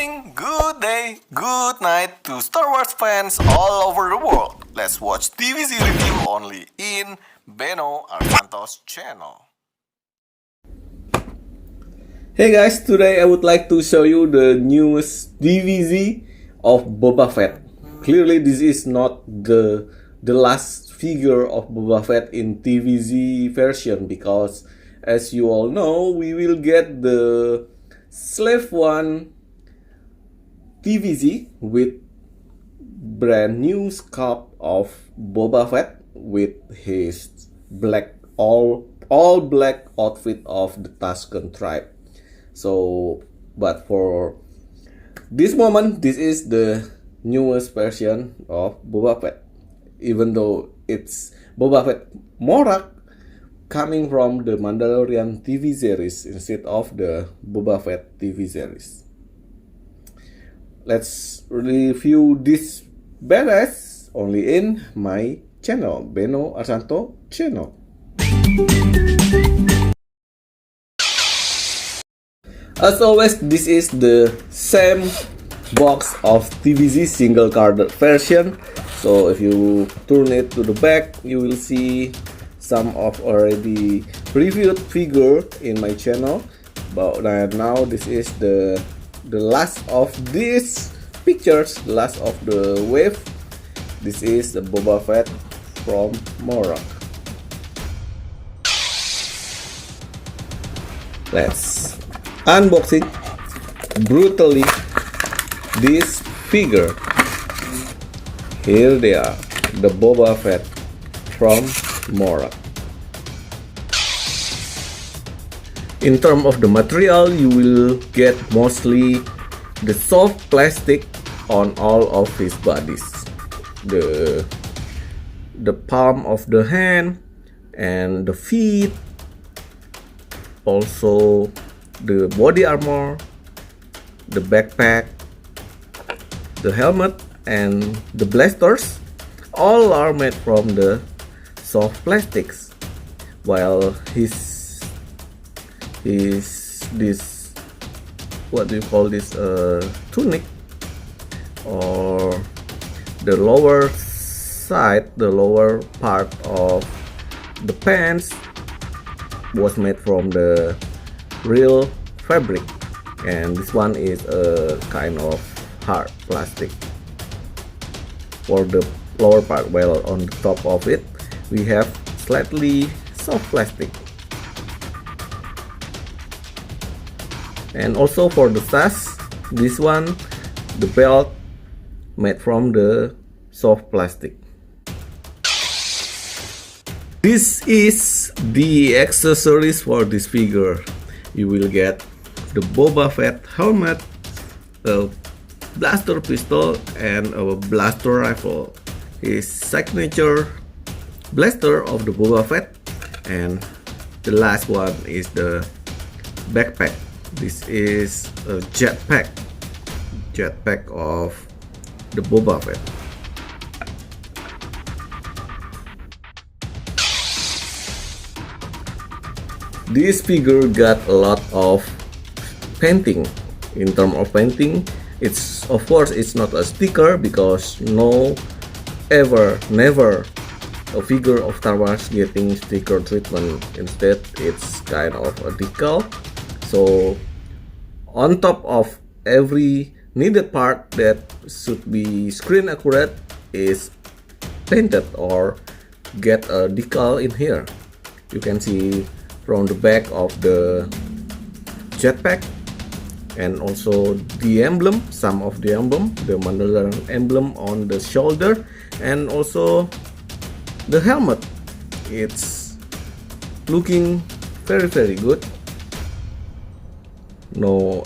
morning, good day, good night to Star Wars fans all over the world. Let's watch TVC review only in Beno Arkanto's channel. Hey guys, today I would like to show you the newest DVC of Boba Fett. Clearly this is not the last figure of Boba Fett in TVC version, because as you all know, we will get the Slave One TVC with brand new sculpt of Boba Fett with his black all black outfit of the Tusken tribe. So, but for this moment, this is the newest version of Boba Fett, even though it's Boba Fett Morak coming from the Mandalorian TV series instead of the Boba Fett TV series. Let's review this badass only in my channel, Beno Arkanto channel. As always, this is the same box of TVC single carded version. So if you turn it to the back, you will see some of already reviewed figure in my channel. But now this is the last of these pictures, the last of the wave. This is the Boba Fett from Morak. Let's unboxing brutally this figure. Here they are, the Boba Fett from Morak. In terms of the material, you will get mostly the soft plastic on all of his bodies. The palm of the hand and the feet, also the body armor, the backpack, the helmet, and the blasters, all are made from the soft plastics, while this what do you call this, tunic, or the lower side, the lower part of the pants was made from the real fabric, and this one is a kind of hard plastic for the lower part, while on the top of it we have slightly soft plastic. And also for the sash, this one, the belt made from the soft plastic. This is the accessories for this figure. You will get the Boba Fett helmet, a blaster pistol, and a blaster rifle. His signature blaster of the Boba Fett, and the last one is the backpack. This is a jetpack of the Boba Fett. This figure got a lot of painting. In terms of painting, it's of course it's not a sticker, because never a figure of Star Wars getting sticker treatment. Instead, it's kind of a decal. So on top of every needed part that should be screen accurate is painted or get a decal in here. You can see from the back of the jetpack, and also the emblem, some of the emblem, the Mandalorian emblem on the shoulder, and also the helmet. It's looking very good. No,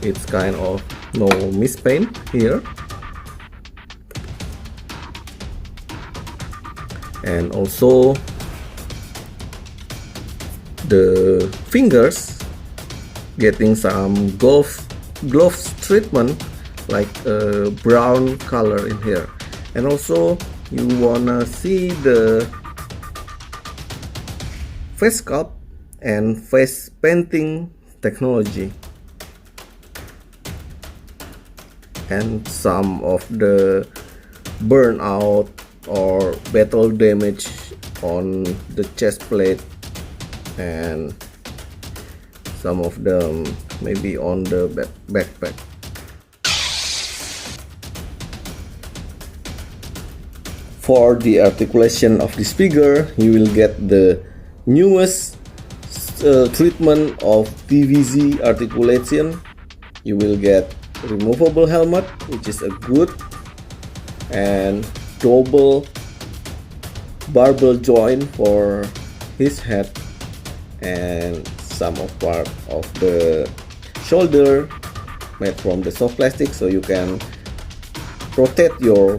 it's kind of no mispaint here. And also the fingers getting some gloves treatment, like a brown color in here. And also you wanna see the face sculpt and face painting technology. and some of the burnout or battle damage on the chest plate, and some of them maybe on the backpack. For the articulation of this figure, you will get the newest treatment of TVC articulation. You will get removable helmet, which is a good, and double barbell joint for his head, and some of part of the shoulder made from the soft plastic, so you can rotate your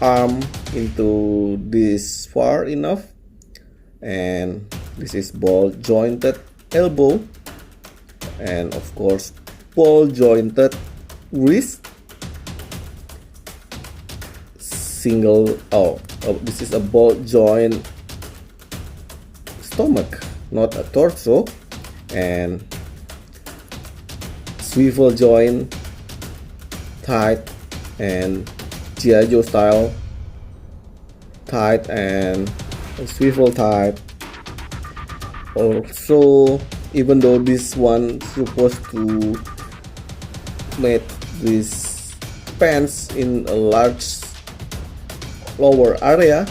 arm into this far enough. And this is ball jointed elbow, and of course ball jointed wrist. This is a ball joint stomach, not a torso, and swivel joint tight and G.I. Joe style tight and swivel tight. Also, even though this one supposed to make this pants in a large lower area,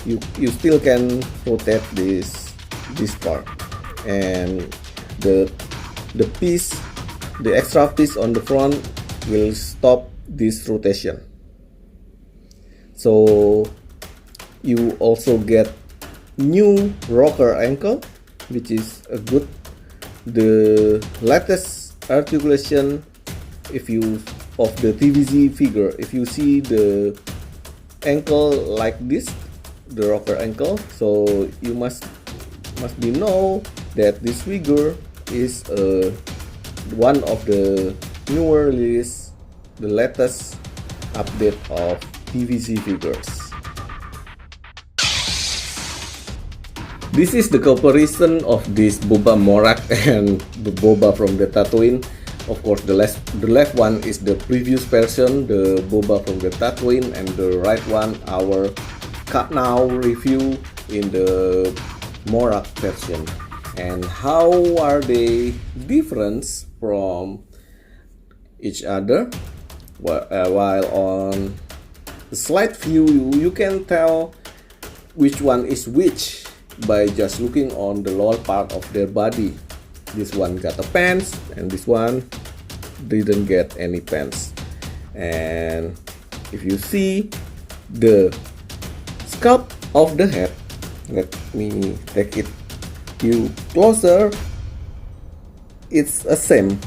you still can rotate this part, and the extra piece on the front will stop this rotation. So you also get new rocker ankle, which is a good, the latest articulation of the TVC figure. If you see the ankle like this, the rocker ankle, so you must be know that this figure is one of the newer release, the latest update of TVC figures. This is the comparison of this Boba Morak and the Boba from the Tatooine. Of course, the left one is the previous version, the Boba from the Tatooine, and the right one our now review in the Morak version. And how are they different from each other? While on the slide view, you can tell which one is which by just looking on the lower part of their body. This one got a pants, and this one didn't get any pants. And if you see the sculpt of the head, let me take it you closer, it's the same.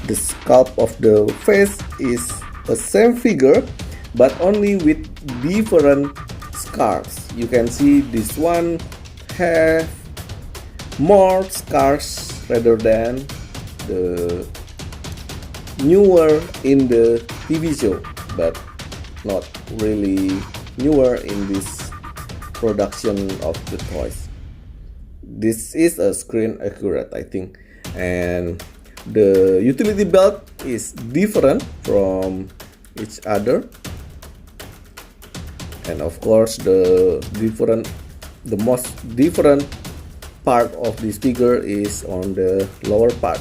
The sculpt of the face is the same figure, but only with different scars. You can see this one have more scars rather than the newer in the TV show, but not really newer in this production of the toys. This is a screen accurate, I think, and the utility belt is different from each other, and of course the most different part of this figure is on the lower part.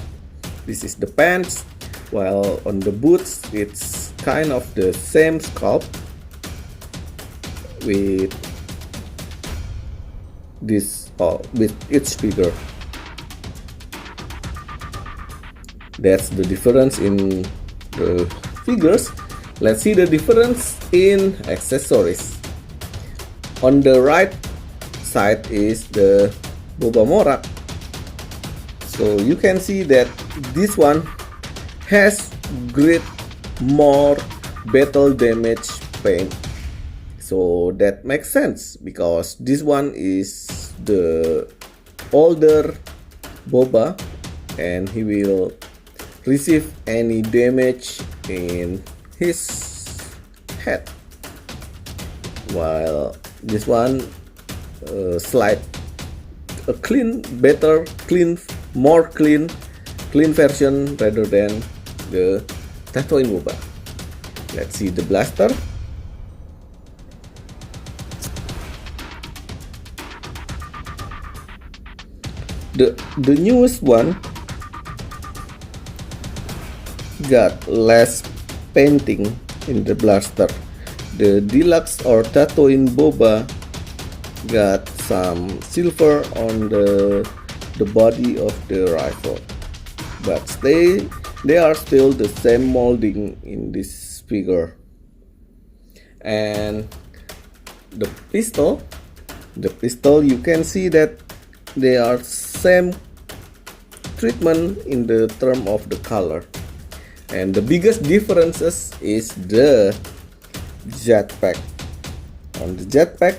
This is the pants, while on the boots it's kind of the same sculpt with this with each figure. That's the difference in the figures. Let's see the difference in accessories. On the right side is the Boba Morak. So you can see that this one has great more battle damage paint. So that makes sense because this one is the older Boba and he will receive any damage in his head, while this one more clean version rather than the Tatooine Boba. Let's see the blaster. The newest one got less painting in the blaster. The deluxe or Tatooine Boba got some silver on the body of the rifle, but they are still the same molding in this figure. And the pistol you can see that they are same treatment in the term of the color, and the biggest differences is the jetpack. On the jetpack,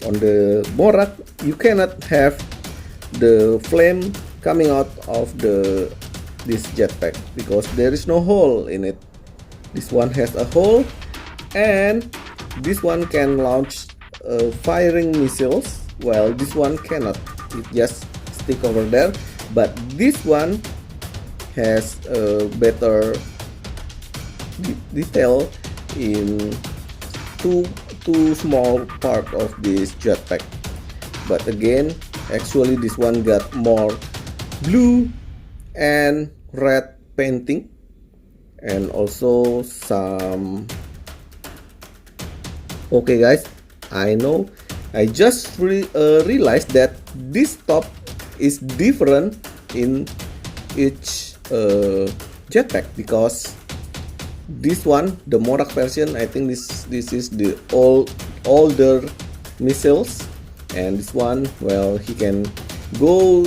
on the Morak, you cannot have the flame coming out of this jetpack because there is no hole in it. This one has a hole, and this one can launch firing missiles, while this one cannot. It just stick over there. But this one has a better detail in two small part of this jetpack. But again, actually this one got more blue and red painting, and also some. Okay guys, I know I just realized that this top is different in each jetpack, because this one, the Morak version, I think this is the older missiles, and this one, well, he can go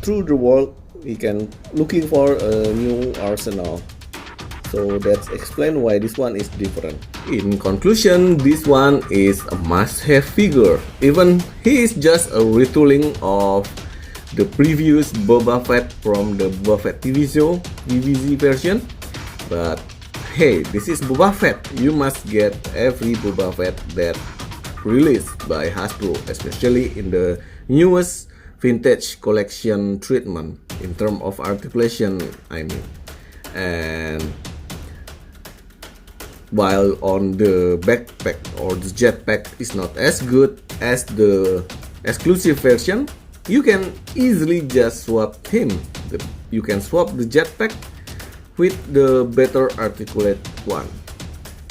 through the world. He can looking for a new arsenal. So that's explain why this one is different. In conclusion, this one is a must-have figure. Even he is just a retooling of the previous Boba Fett from the Boba Fett TV show TVC version. But hey, this is Boba Fett. You must get every Boba Fett that released by Hasbro, especially in the newest vintage collection treatment in terms of articulation, I mean. And while on the backpack or the jetpack is not as good as the exclusive version, you can easily just swap him. You can swap the jetpack with the better articulate one,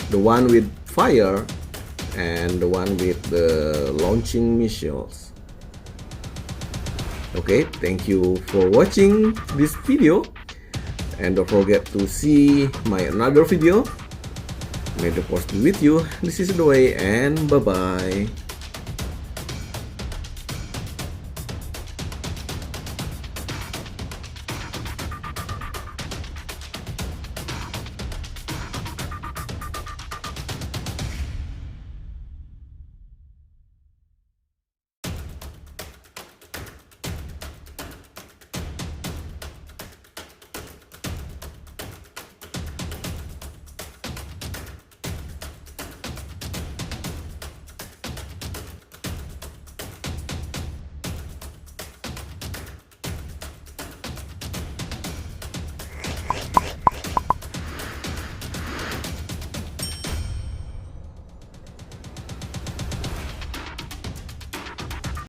the one with fire and the one with the launching missiles. Okay, thank you for watching this video, and don't forget to see my another video. May the force be with you. This is the way, and bye bye.